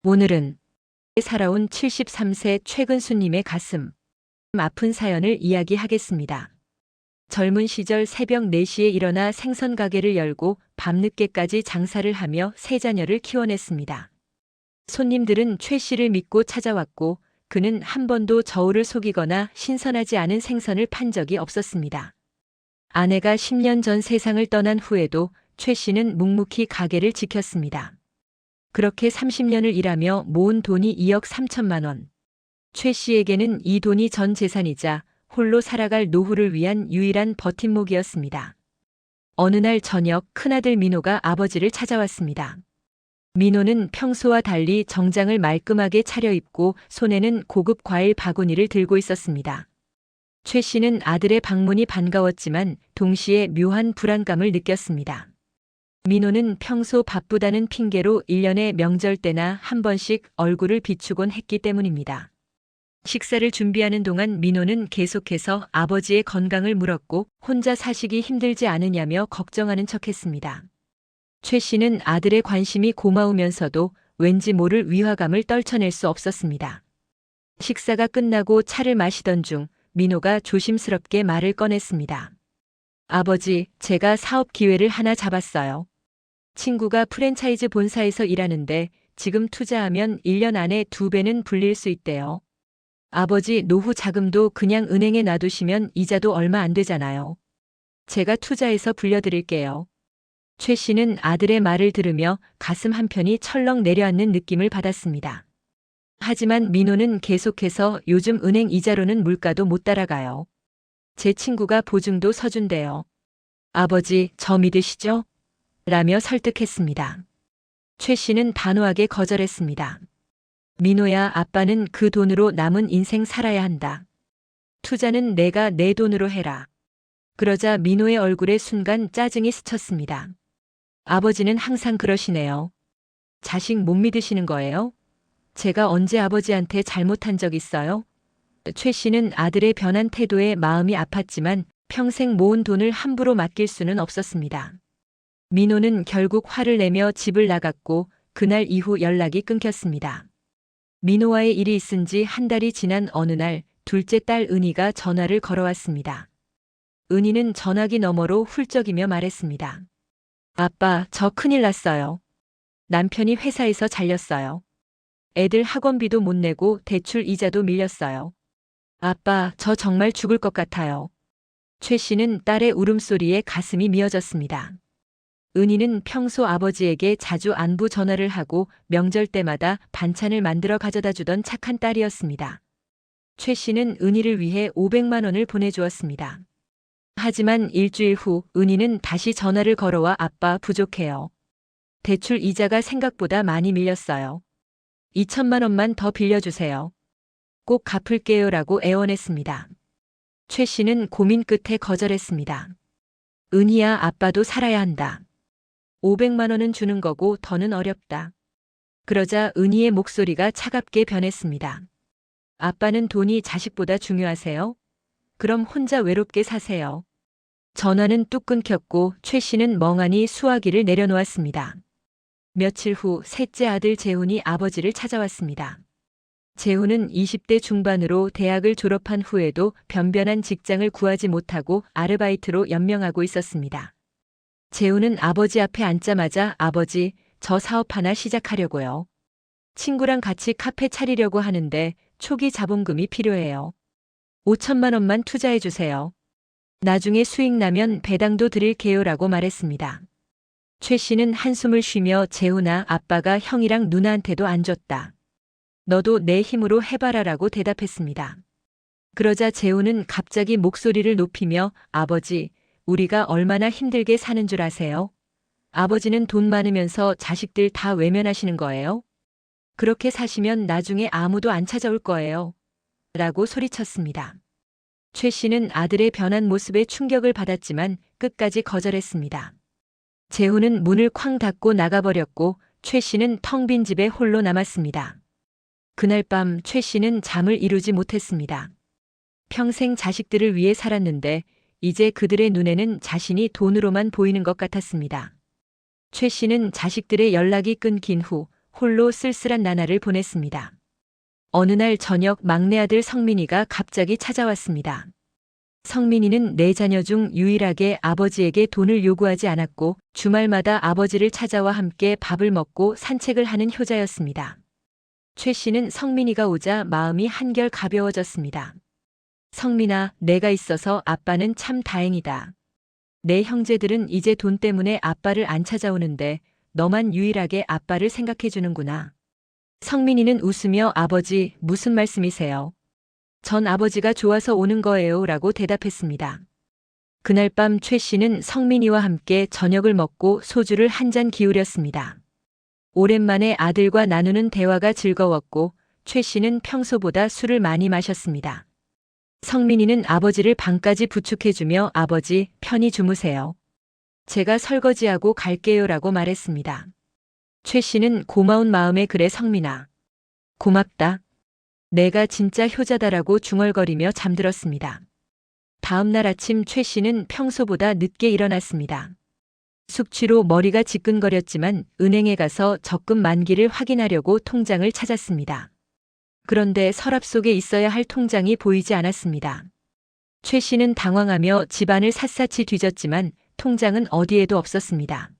오늘은 살아온 73세 최근수님의 가슴 아픈 사연을 이야기하겠습니다. 젊은 시절 새벽 4시에 일어나 생선 가게를 열고 밤늦게까지 장사를 하며 세 자녀를 키워냈습니다. 손님들은 최 씨를 믿고 찾아왔고 그는 한 번도 저울을 속이거나 신선하지 않은 생선을 판 적이 없었습니다. 아내가 10년 전 세상을 떠난 후에도 최 씨는 묵묵히 가게를 지켰습니다. 그렇게 30년을 일하며 모은 돈이 2억 3천만 원. 최 씨에게는 이 돈이 전 재산이자 홀로 살아갈 노후를 위한 유일한 버팀목이었습니다. 어느 날 저녁 큰아들 민호가 아버지를 찾아왔습니다. 민호는 평소와 달리 정장을 말끔하게 차려입고 손에는 고급 과일 바구니를 들고 있었습니다. 최 씨는 아들의 방문이 반가웠지만 동시에 묘한 불안감을 느꼈습니다. 민호는 평소 바쁘다는 핑계로 1년에 명절 때나 한 번씩 얼굴을 비추곤 했기 때문입니다. 식사를 준비하는 동안 민호는 계속해서 아버지의 건강을 물었고 혼자 사시기 힘들지 않으냐며 걱정하는 척했습니다. 최 씨는 아들의 관심이 고마우면서도 왠지 모를 위화감을 떨쳐낼 수 없었습니다. 식사가 끝나고 차를 마시던 중 민호가 조심스럽게 말을 꺼냈습니다. 아버지, 제가 사업 기회를 하나 잡았어요. 친구가 프랜차이즈 본사에서 일하는데 지금 투자하면 1년 안에 2배는 불릴 수 있대요. 아버지, 노후 자금도 그냥 은행에 놔두시면 이자도 얼마 안 되잖아요. 제가 투자해서 불려드릴게요. 최 씨는 아들의 말을 들으며 가슴 한편이 철렁 내려앉는 느낌을 받았습니다. 하지만 민호는 계속해서 요즘 은행 이자로는 물가도 못 따라가요. 제 친구가 보증도 서준대요. 아버지, 저 믿으시죠? 라며 설득했습니다. 최 씨는 단호하게 거절했습니다. 민호야, 아빠는 그 돈으로 남은 인생 살아야 한다. 투자는 내가 내 돈으로 해라. 그러자 민호의 얼굴에 순간 짜증이 스쳤습니다. 아버지는 항상 그러시네요. 자식 못 믿으시는 거예요? 제가 언제 아버지한테 잘못한 적 있어요? 최 씨는 아들의 변한 태도에 마음이 아팠지만 평생 모은 돈을 함부로 맡길 수는 없었습니다. 민호는 결국 화를 내며 집을 나갔고 그날 이후 연락이 끊겼습니다. 민호와의 일이 있은 지 한 달이 지난 어느 날 둘째 딸 은희가 전화를 걸어왔습니다. 은희는 전화기 너머로 훌쩍이며 말했습니다. 아빠, 저 큰일 났어요. 남편이 회사에서 잘렸어요. 애들 학원비도 못 내고 대출 이자도 밀렸어요. 아빠, 저 정말 죽을 것 같아요. 최 씨는 딸의 울음소리에 가슴이 미어졌습니다. 은희는 평소 아버지에게 자주 안부 전화를 하고 명절 때마다 반찬을 만들어 가져다 주던 착한 딸이었습니다. 최 씨는 은희를 위해 500만 원을 보내주었습니다. 하지만 일주일 후 은희는 다시 전화를 걸어와 아빠 부족해요. 대출 이자가 생각보다 많이 밀렸어요. 2천만 원만 더 빌려주세요. 꼭 갚을게요라고 애원했습니다. 최 씨는 고민 끝에 거절했습니다. 은희야, 아빠도 살아야 한다. 500만 원은 주는 거고 더는 어렵다. 그러자 은희의 목소리가 차갑게 변했습니다. 아빠는 돈이 자식보다 중요하세요? 그럼 혼자 외롭게 사세요. 전화는 뚝 끊겼고 최 씨는 멍하니 수화기를 내려놓았습니다. 며칠 후 셋째 아들 재훈이 아버지를 찾아왔습니다. 재훈은 20대 중반으로 대학을 졸업한 후에도 변변한 직장을 구하지 못하고 아르바이트로 연명하고 있었습니다. 재훈은 아버지 앞에 앉자마자 아버지, 저 사업 하나 시작하려고요. 친구랑 같이 카페 차리려고 하는데 초기 자본금이 필요해요. 5천만 원만 투자해 주세요. 나중에 수익 나면 배당도 드릴게요라고 말했습니다. 최 씨는 한숨을 쉬며 재훈아, 아빠가 형이랑 누나한테도 안 줬다. 너도 내 힘으로 해봐라라고 대답했습니다. 그러자 재훈은 갑자기 목소리를 높이며 아버지, 우리가 얼마나 힘들게 사는 줄 아세요? 아버지는 돈 많으면서 자식들 다 외면하시는 거예요? 그렇게 사시면 나중에 아무도 안 찾아올 거예요. 라고 소리쳤습니다. 최 씨는 아들의 변한 모습에 충격을 받았지만 끝까지 거절했습니다. 재훈은 문을 쾅 닫고 나가버렸고 최 씨는 텅 빈 집에 홀로 남았습니다. 그날 밤 최 씨는 잠을 이루지 못했습니다. 평생 자식들을 위해 살았는데 이제 그들의 눈에는 자신이 돈으로만 보이는 것 같았습니다. 최 씨는 자식들의 연락이 끊긴 후 홀로 쓸쓸한 나날을 보냈습니다. 어느 날 저녁 막내 아들 성민이가 갑자기 찾아왔습니다. 성민이는 네 자녀 중 유일하게 아버지에게 돈을 요구하지 않았고 주말마다 아버지를 찾아와 함께 밥을 먹고 산책을 하는 효자였습니다. 최 씨는 성민이가 오자 마음이 한결 가벼워졌습니다. 성민아, 내가 있어서 아빠는 참 다행이다. 내 형제들은 이제 돈 때문에 아빠를 안 찾아오는데 너만 유일하게 아빠를 생각해 주는구나. 성민이는 웃으며 아버지, 무슨 말씀이세요? 전 아버지가 좋아서 오는 거예요 라고 대답했습니다. 그날 밤 최 씨는 성민이와 함께 저녁을 먹고 소주를 한 잔 기울였습니다. 오랜만에 아들과 나누는 대화가 즐거웠고 최 씨는 평소보다 술을 많이 마셨습니다. 성민이는 아버지를 방까지 부축해주며 아버지, 편히 주무세요. 제가 설거지하고 갈게요 라고 말했습니다. 최 씨는 고마운 마음에 그래 성민아. 고맙다. 내가 진짜 효자다라고 중얼거리며 잠들었습니다. 다음 날 아침 최 씨는 평소보다 늦게 일어났습니다. 숙취로 머리가 지끈거렸지만 은행에 가서 적금 만기를 확인하려고 통장을 찾았습니다. 그런데 서랍 속에 있어야 할 통장이 보이지 않았습니다. 최 씨는 당황하며 집안을 샅샅이 뒤졌지만 통장은 어디에도 없었습니다.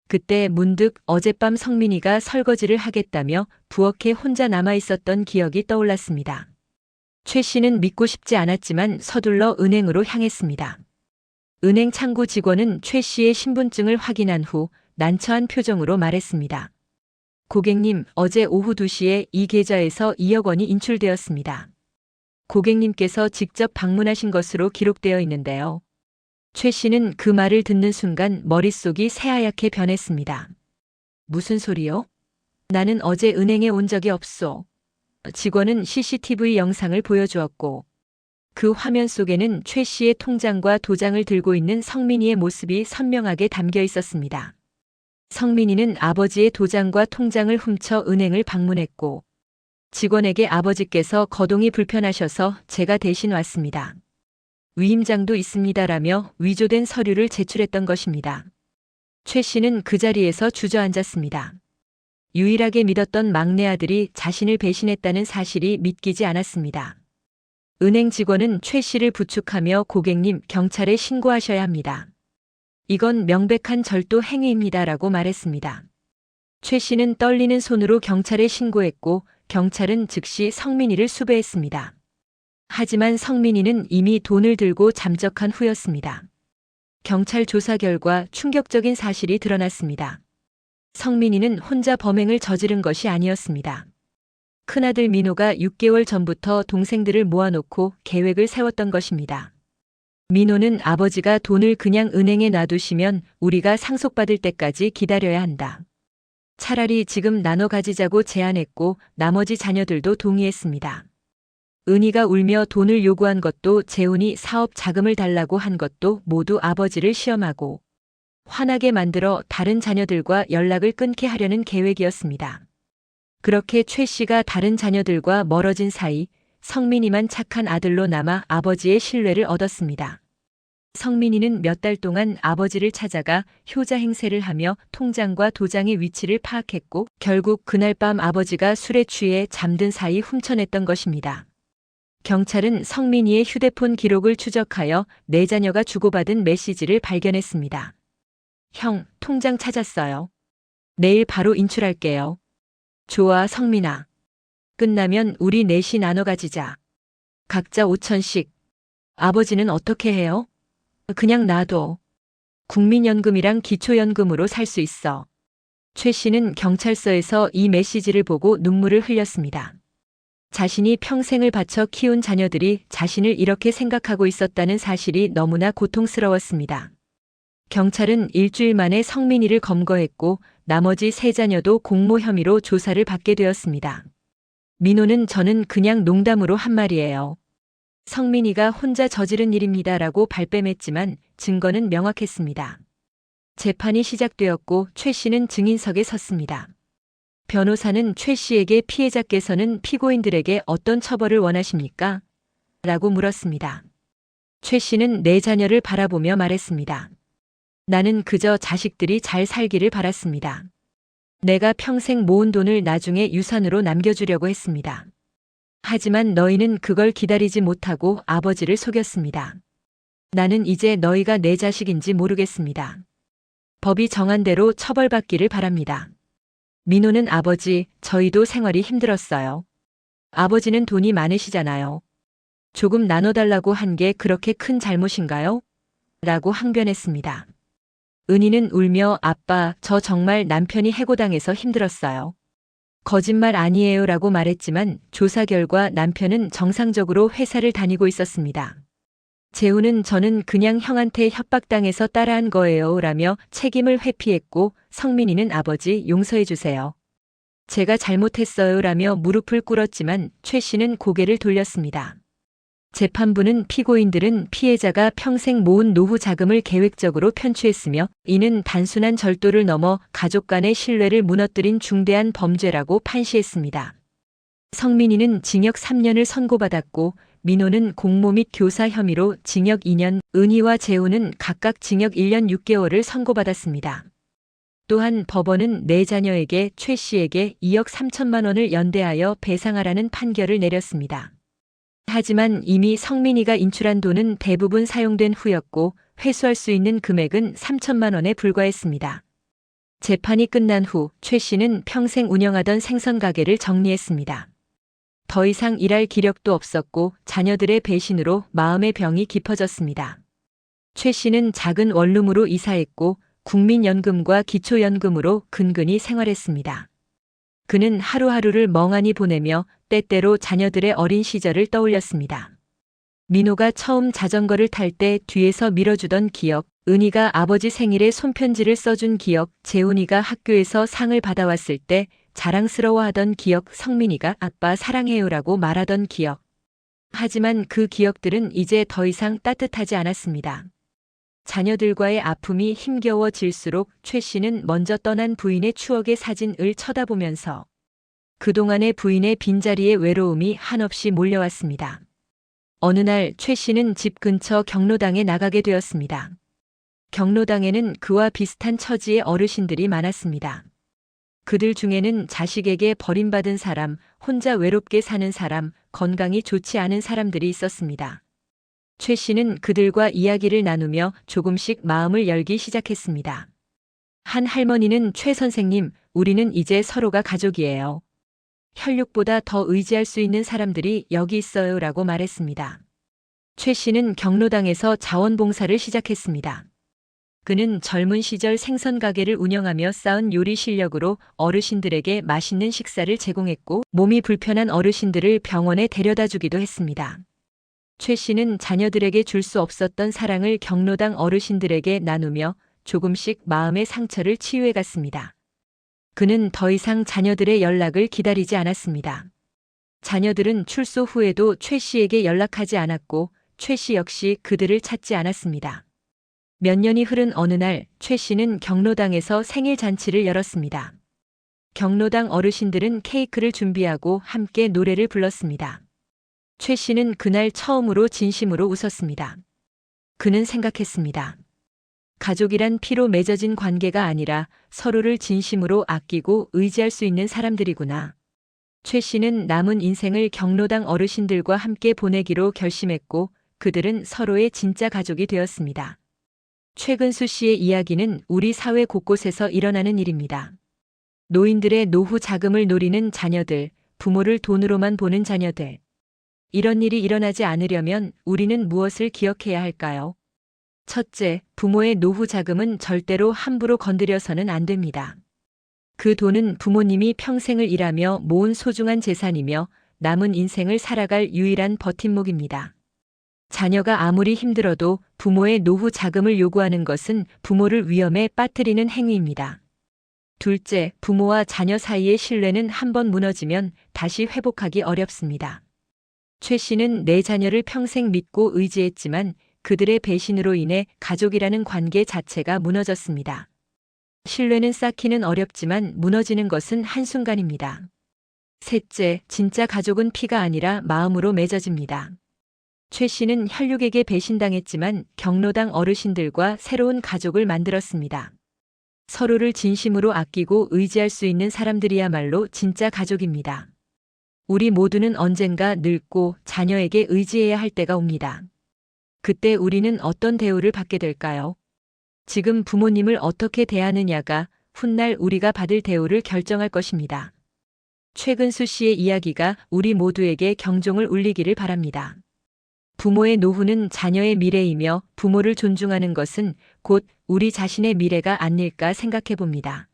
그때 문득 어젯밤 성민이가 설거지를 하겠다며 부엌에 혼자 남아 있었던 기억이 떠올랐습니다. 최 씨는 믿고 싶지 않았지만 서둘러 은행으로 향했습니다. 은행 창구 직원은 최 씨의 신분증을 확인한 후 난처한 표정으로 말했습니다. 고객님, 어제 오후 2시에 이 계좌에서 2억 원이 인출되었습니다. 고객님께서 직접 방문하신 것으로 기록되어 있는데요. 최 씨는 그 말을 듣는 순간 머릿속이 새하얗게 변했습니다. 무슨 소리요? 나는 어제 은행에 온 적이 없소. 직원은 CCTV 영상을 보여주었고 그 화면 속에는 최 씨의 통장과 도장을 들고 있는 성민이의 모습이 선명하게 담겨 있었습니다. 성민이는 아버지의 도장과 통장을 훔쳐 은행을 방문했고 직원에게 아버지께서 거동이 불편하셔서 제가 대신 왔습니다. 위임장도 있습니다라며 위조된 서류를 제출했던 것입니다. 최 씨는 그 자리에서 주저앉았습니다. 유일하게 믿었던 막내 아들이 자신을 배신했다는 사실이 믿기지 않았습니다. 은행 직원은 최 씨를 부축하며 고객님, 경찰에 신고하셔야 합니다. 이건 명백한 절도 행위입니다라고 말했습니다. 최 씨는 떨리는 손으로 경찰에 신고했고 경찰은 즉시 성민이를 수배했습니다. 하지만 성민이는 이미 돈을 들고 잠적한 후였습니다. 경찰 조사 결과 충격적인 사실이 드러났습니다. 성민이는 혼자 범행을 저지른 것이 아니었습니다. 큰아들 민호가 6개월 전부터 동생들을 모아놓고 계획을 세웠던 것입니다. 민호는 아버지가 돈을 그냥 은행에 놔두시면 우리가 상속받을 때까지 기다려야 한다. 차라리 지금 나눠 가지자고 제안했고 나머지 자녀들도 동의했습니다. 은희가 울며 돈을 요구한 것도 재훈이 사업 자금을 달라고 한 것도 모두 아버지를 시험하고 화나게 만들어 다른 자녀들과 연락을 끊게 하려는 계획이었습니다. 그렇게 최 씨가 다른 자녀들과 멀어진 사이 성민이만 착한 아들로 남아 아버지의 신뢰를 얻었습니다. 성민이는 몇 달 동안 아버지를 찾아가 효자 행세를 하며 통장과 도장의 위치를 파악했고 결국 그날 밤 아버지가 술에 취해 잠든 사이 훔쳐냈던 것입니다. 경찰은 성민이의 휴대폰 기록을 추적하여 네 자녀가 주고받은 메시지를 발견했습니다. 형, 통장 찾았어요. 내일 바로 인출할게요. 좋아, 성민아. 끝나면 우리 넷이 나눠 가지자. 각자 5천씩. 아버지는 어떻게 해요? 그냥 놔둬. 국민연금이랑 기초연금으로 살 수 있어. 최 씨는 경찰서에서 이 메시지를 보고 눈물을 흘렸습니다. 자신이 평생을 바쳐 키운 자녀들이 자신을 이렇게 생각하고 있었다는 사실이 너무나 고통스러웠습니다. 경찰은 일주일 만에 성민이를 검거했고 나머지 세 자녀도 공모 혐의로 조사를 받게 되었습니다. 민호는 저는 그냥 농담으로 한 말이에요. 성민이가 혼자 저지른 일입니다라고 발뺌했지만 증거는 명확했습니다. 재판이 시작되었고 최 씨는 증인석에 섰습니다. 변호사는 최 씨에게 피해자께서는 피고인들에게 어떤 처벌을 원하십니까? 라고 물었습니다. 최 씨는 네 자녀를 바라보며 말했습니다. 나는 그저 자식들이 잘 살기를 바랐습니다. 내가 평생 모은 돈을 나중에 유산으로 남겨주려고 했습니다. 하지만 너희는 그걸 기다리지 못하고 아버지를 속였습니다. 나는 이제 너희가 내 자식인지 모르겠습니다. 법이 정한 대로 처벌받기를 바랍니다. 민호는 아버지, 저희도 생활이 힘들었어요. 아버지는 돈이 많으시잖아요. 조금 나눠달라고 한 게 그렇게 큰 잘못인가요? 라고 항변했습니다. 은희는 울며 아빠, 저 정말 남편이 해고당해서 힘들었어요. 거짓말 아니에요 라고 말했지만 조사 결과 남편은 정상적으로 회사를 다니고 있었습니다. 재우는 저는 그냥 형한테 협박당해서 따라한 거예요 라며 책임을 회피했고 성민이는 아버지 용서해 주세요. 제가 잘못했어요 라며 무릎을 꿇었지만 최 씨는 고개를 돌렸습니다. 재판부는 피고인들은 피해자가 평생 모은 노후 자금을 계획적으로 편취했으며 이는 단순한 절도를 넘어 가족 간의 신뢰를 무너뜨린 중대한 범죄라고 판시했습니다. 성민이는 징역 3년을 선고받았고 민호는 공모 및 교사 혐의로 징역 2년, 은희와 재우는 각각 징역 1년 6개월을 선고받았습니다. 또한 법원은 네 자녀에게 최 씨에게 2억 3천만 원을 연대하여 배상하라는 판결을 내렸습니다. 하지만 이미 성민이가 인출한 돈은 대부분 사용된 후였고 회수할 수 있는 금액은 3천만 원에 불과했습니다. 재판이 끝난 후 최 씨는 평생 운영하던 생선 가게를 정리했습니다. 더 이상 일할 기력도 없었고 자녀들의 배신으로 마음의 병이 깊어졌습니다. 최 씨는 작은 원룸으로 이사했고 국민연금과 기초연금으로 근근히 생활했습니다. 그는 하루하루를 멍하니 보내며 때때로 자녀들의 어린 시절을 떠올렸습니다. 민호가 처음 자전거를 탈 때 뒤에서 밀어주던 기억, 은희가 아버지 생일에 손편지를 써준 기억, 재훈이가 학교에서 상을 받아왔을 때 자랑스러워하던 기억, 성민이가 아빠 사랑해요라고 말하던 기억. 하지만 그 기억들은 이제 더 이상 따뜻하지 않았습니다. 자녀들과의 아픔이 힘겨워질수록 최 씨는 먼저 떠난 부인의 추억의 사진을 쳐다보면서 그동안의 부인의 빈자리에 외로움이 한없이 몰려왔습니다. 어느 날 최 씨는 집 근처 경로당에 나가게 되었습니다. 경로당에는 그와 비슷한 처지의 어르신들이 많았습니다. 그들 중에는 자식에게 버림받은 사람, 혼자 외롭게 사는 사람, 건강이 좋지 않은 사람들이 있었습니다. 최 씨는 그들과 이야기를 나누며 조금씩 마음을 열기 시작했습니다. 한 할머니는 최 선생님, 우리는 이제 서로가 가족이에요. 혈육보다 더 의지할 수 있는 사람들이 여기 있어요 라고 말했습니다. 최 씨는 경로당에서 자원봉사를 시작했습니다. 그는 젊은 시절 생선 가게를 운영하며 쌓은 요리 실력으로 어르신들에게 맛있는 식사를 제공했고 몸이 불편한 어르신들을 병원에 데려다 주기도 했습니다. 최 씨는 자녀들에게 줄 수 없었던 사랑을 경로당 어르신들에게 나누며 조금씩 마음의 상처를 치유해 갔습니다. 그는 더 이상 자녀들의 연락을 기다리지 않았습니다. 자녀들은 출소 후에도 최 씨에게 연락하지 않았고 최 씨 역시 그들을 찾지 않았습니다. 몇 년이 흐른 어느 날 최 씨는 경로당에서 생일 잔치를 열었습니다. 경로당 어르신들은 케이크를 준비하고 함께 노래를 불렀습니다. 최 씨는 그날 처음으로 진심으로 웃었습니다. 그는 생각했습니다. 가족이란 피로 맺어진 관계가 아니라 서로를 진심으로 아끼고 의지할 수 있는 사람들이구나. 최 씨는 남은 인생을 경로당 어르신들과 함께 보내기로 결심했고 그들은 서로의 진짜 가족이 되었습니다. 최근수 씨의 이야기는 우리 사회 곳곳에서 일어나는 일입니다. 노인들의 노후 자금을 노리는 자녀들, 부모를 돈으로만 보는 자녀들. 이런 일이 일어나지 않으려면 우리는 무엇을 기억해야 할까요? 첫째, 부모의 노후 자금은 절대로 함부로 건드려서는 안 됩니다. 그 돈은 부모님이 평생을 일하며 모은 소중한 재산이며 남은 인생을 살아갈 유일한 버팀목입니다. 자녀가 아무리 힘들어도 부모의 노후 자금을 요구하는 것은 부모를 위험에 빠뜨리는 행위입니다. 둘째, 부모와 자녀 사이의 신뢰는 한번 무너지면 다시 회복하기 어렵습니다. 최 씨는 네 자녀를 평생 믿고 의지했지만 그들의 배신으로 인해 가족이라는 관계 자체가 무너졌습니다. 신뢰는 쌓기는 어렵지만 무너지는 것은 한순간입니다. 셋째, 진짜 가족은 피가 아니라 마음으로 맺어집니다. 최 씨는 혈육에게 배신당했지만 경로당 어르신들과 새로운 가족을 만들었습니다. 서로를 진심으로 아끼고 의지할 수 있는 사람들이야말로 진짜 가족입니다. 우리 모두는 언젠가 늙고 자녀에게 의지해야 할 때가 옵니다. 그때 우리는 어떤 대우를 받게 될까요? 지금 부모님을 어떻게 대하느냐가 훗날 우리가 받을 대우를 결정할 것입니다. 최근수 씨의 이야기가 우리 모두에게 경종을 울리기를 바랍니다. 부모의 노후는 자녀의 미래이며 부모를 존중하는 것은 곧 우리 자신의 미래가 아닐까 생각해 봅니다.